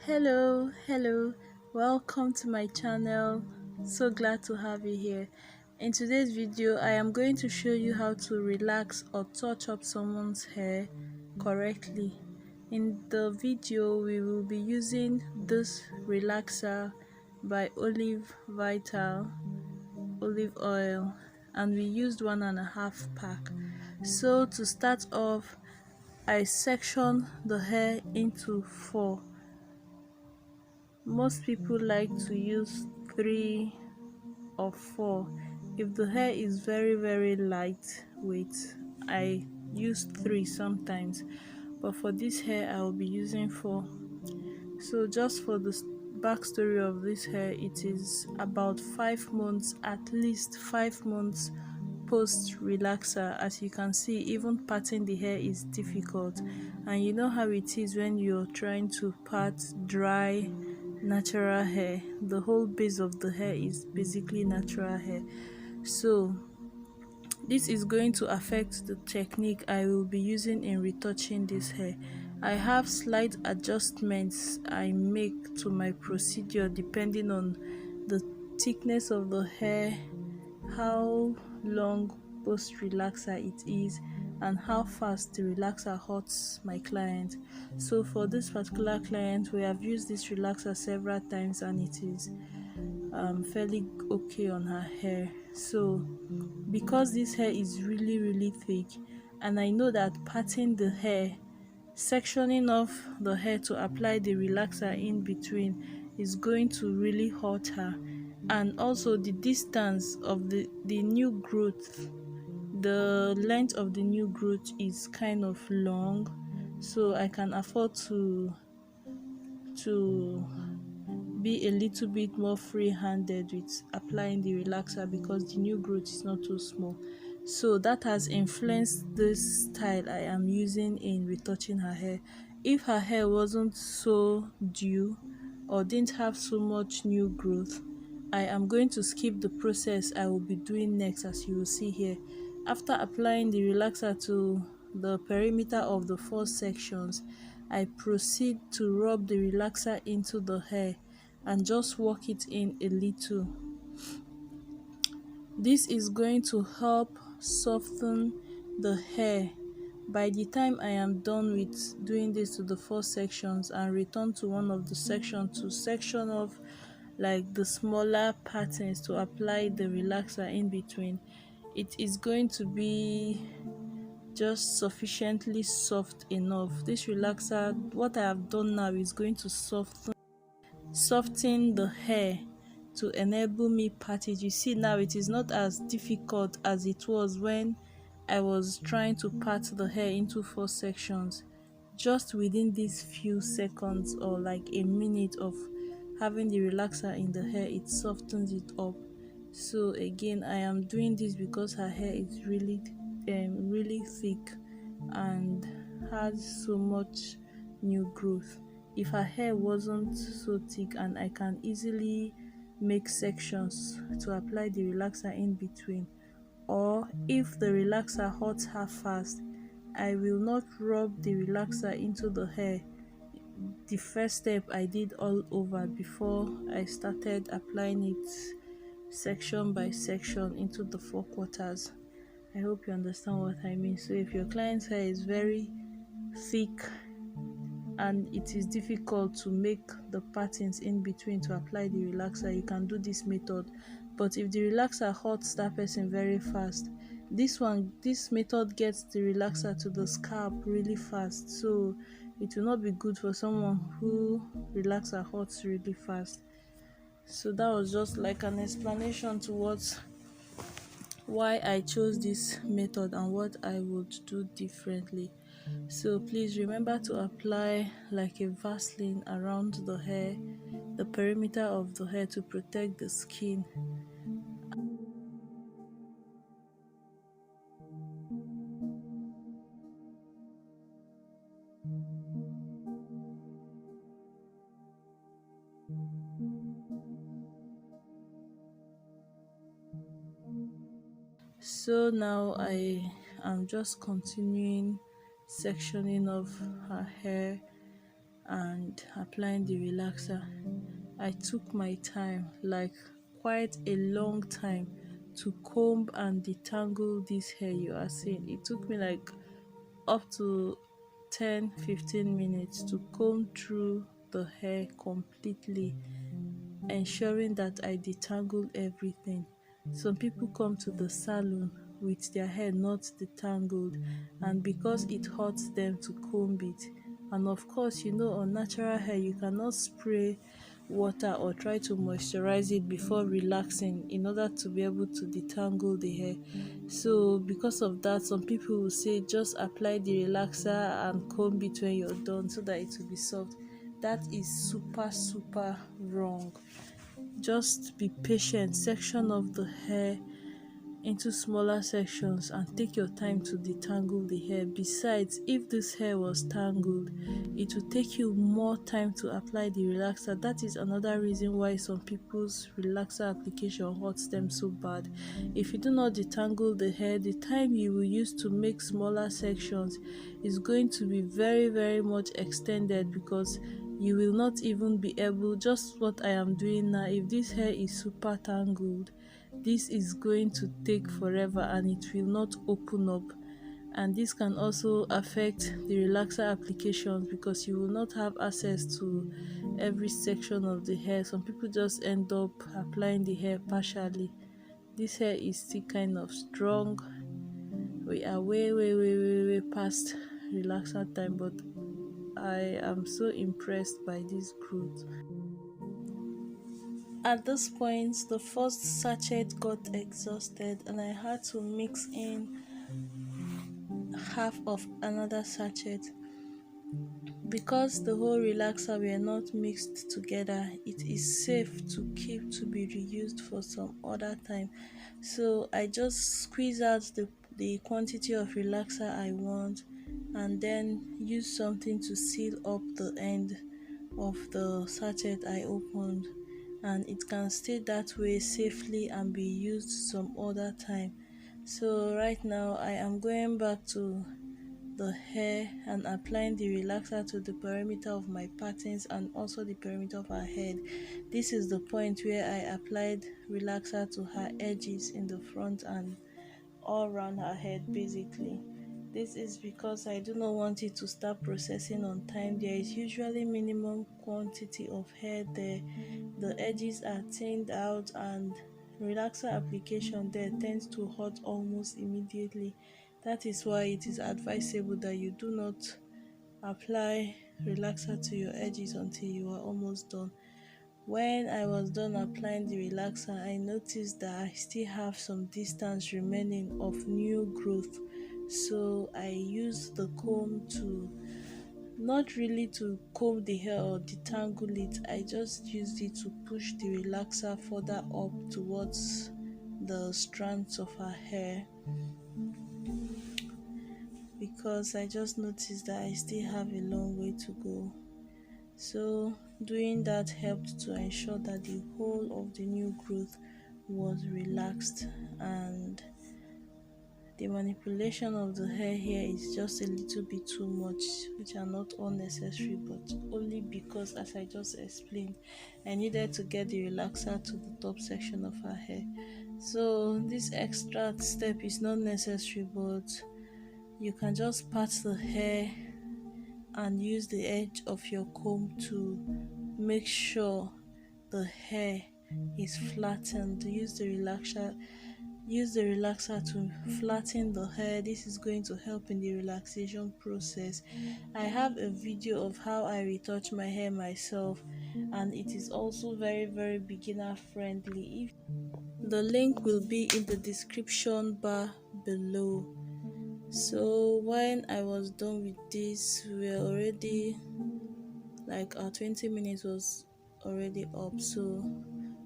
Hello, welcome to my channel. So glad to have you here. In today's video, I am going to show you how to relax or touch up someone's hair correctly. In the video, we will be using this relaxer by Olive Vital olive oil, and we used 1.5 pack. So to start off, I section the hair into 4. Most people like to use 3 or 4. If the hair is very lightweight, I use 3 sometimes, but for this hair I will be using 4. So just for the backstory of this hair, it is about 5 months, at least 5 months post relaxer. As you can see, even parting the hair is difficult, and you know how it is when you're trying to part dry natural hair. The whole base of the hair is basically natural hair, so this is going to affect the technique I will be using in retouching this hair. I have slight adjustments I make to my procedure depending on the thickness of the hair, how long post relaxer it is, and how fast the relaxer hurts my client. So for this particular client, we have used this relaxer several times and it is fairly okay on her hair. So because this hair is really thick, and I know that parting the hair, sectioning off the hair to apply the relaxer in between is going to really hurt her. And also the distance of the new growth, the length of the new growth is kind of long, so I can afford to be a little bit more free-handed with applying the relaxer because the new growth is not too small. So that has influenced this style I am using in retouching her hair. If her hair wasn't so due or didn't have so much new growth, I am going to skip the process I will be doing next, as you will see here. After applying the relaxer to the perimeter of the 4 sections, I proceed to rub the relaxer into the hair and just work it in a little. This is going to help soften the hair. By the time I am done with doing this to the 4 sections and return to one of the sections to section off like the smaller patterns to apply the relaxer in between, it is going to be just sufficiently soft enough. This relaxer, what I have done now, is going to soften the hair to enable me part it. You see now it is not as difficult as it was when I was trying to part the hair into 4 sections. Just within these few seconds or like a minute of having the relaxer in the hair, it softens it up. So again, I am doing this because her hair is really thick and has so much new growth. If her hair wasn't so thick and I can easily make sections to apply the relaxer in between, or if the relaxer hurts her fast, I will not rub the relaxer into the hair. The first step I did all over before I started applying it section by section into the 4 quarters. I hope you understand what I mean. So if your client's hair is very thick and it is difficult to make the patterns in between to apply the relaxer, you can do this method. But if the relaxer hurts that person very fast, this method gets the relaxer to the scalp really fast, so it will not be good for someone who relaxer hurts really fast. So that was just like an explanation to why I chose this method and what I would do differently. So please remember to apply like a Vaseline around the hair, the perimeter of the hair, to protect the skin. So now I am just continuing sectioning of her hair and applying the relaxer. I took my time, like quite a long time, to comb and detangle this hair you are seeing. It took me like up to 10-15 minutes to comb through the hair completely, ensuring that I detangle everything. Some people come to the salon with their hair not detangled, and because it hurts them to comb it. And of course, on natural hair, you cannot spray water or try to moisturize it before relaxing in order to be able to detangle the hair. So, because of that, some people will say just apply the relaxer and comb it when you're done so that it will be soft. That is super, super wrong. Just be patient, section of the hair into smaller sections and take your time to detangle the hair. Besides, if this hair was tangled, it will take you more time to apply the relaxer. That is another reason why some people's relaxer application hurts them so bad. If you do not detangle the hair, the time you will use to make smaller sections is going to be very, very much extended, because you will not even be able, just what I am doing now, if this hair is super tangled, this is going to take forever and it will not open up. And this can also affect the relaxer applications, because you will not have access to every section of the hair. Some people just end up applying the hair partially. This hair is still kind of strong. We are way, way, way, way, way past relaxer time, but I am so impressed by this growth. At this point, the first sachet got exhausted, and I had to mix in half of another sachet. Because the whole relaxer were not mixed together, it is safe to keep to be reused for some other time. So I just squeeze out the quantity of relaxer I want, and then use something to seal up the end of the sachet I opened, and it can stay that way safely and be used some other time. So right now I am going back to the hair and applying the relaxer to the perimeter of my patterns and also the perimeter of her head. This is the point where I applied relaxer to her edges in the front and all around her head basically. This is because I do not want it to start processing on time. There is usually minimum quantity of hair there. The edges are thinned out, and relaxer application there tends to hurt almost immediately. That is why it is advisable that you do not apply relaxer to your edges until you are almost done. When I was done applying the relaxer, I noticed that I still have some distance remaining of new growth. So I used the comb to, not really to comb the hair or detangle it, I just used it to push the relaxer further up towards the strands of her hair, because I just noticed that I still have a long way to go. So doing that helped to ensure that the whole of the new growth was relaxed, and the manipulation of the hair here is just a little bit too much, which are not unnecessary, but only because, as I just explained, I needed to get the relaxer to the top section of her hair. So this extra step is not necessary, but you can just part the hair and use the edge of your comb to make sure the hair is flattened. Use the relaxer to flatten the hair. This is going to help in the relaxation process. I have a video of how I retouch my hair myself, and it is also very, very beginner friendly. The link will be in the description bar below. So when I was done with this, we were already, like, our 20 minutes was already up. So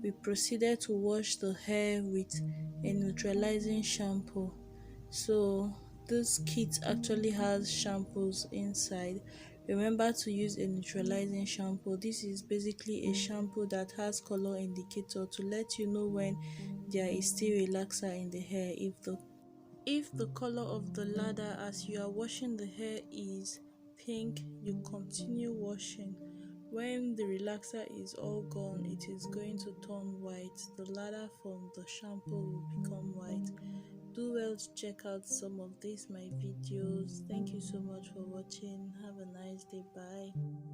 we proceeded to wash the hair with a neutralizing shampoo. So this kit actually has shampoos inside. Remember to use a neutralizing shampoo. This is basically a shampoo that has color indicator to let you know when there is still relaxer in the hair. If the color of the ladder as you are washing the hair is think, you continue washing. When the relaxer is all gone, it is going to turn white. The lather from the shampoo will become white. Do well to check out some of these my videos. Thank you so much for watching. Have a nice day. Bye.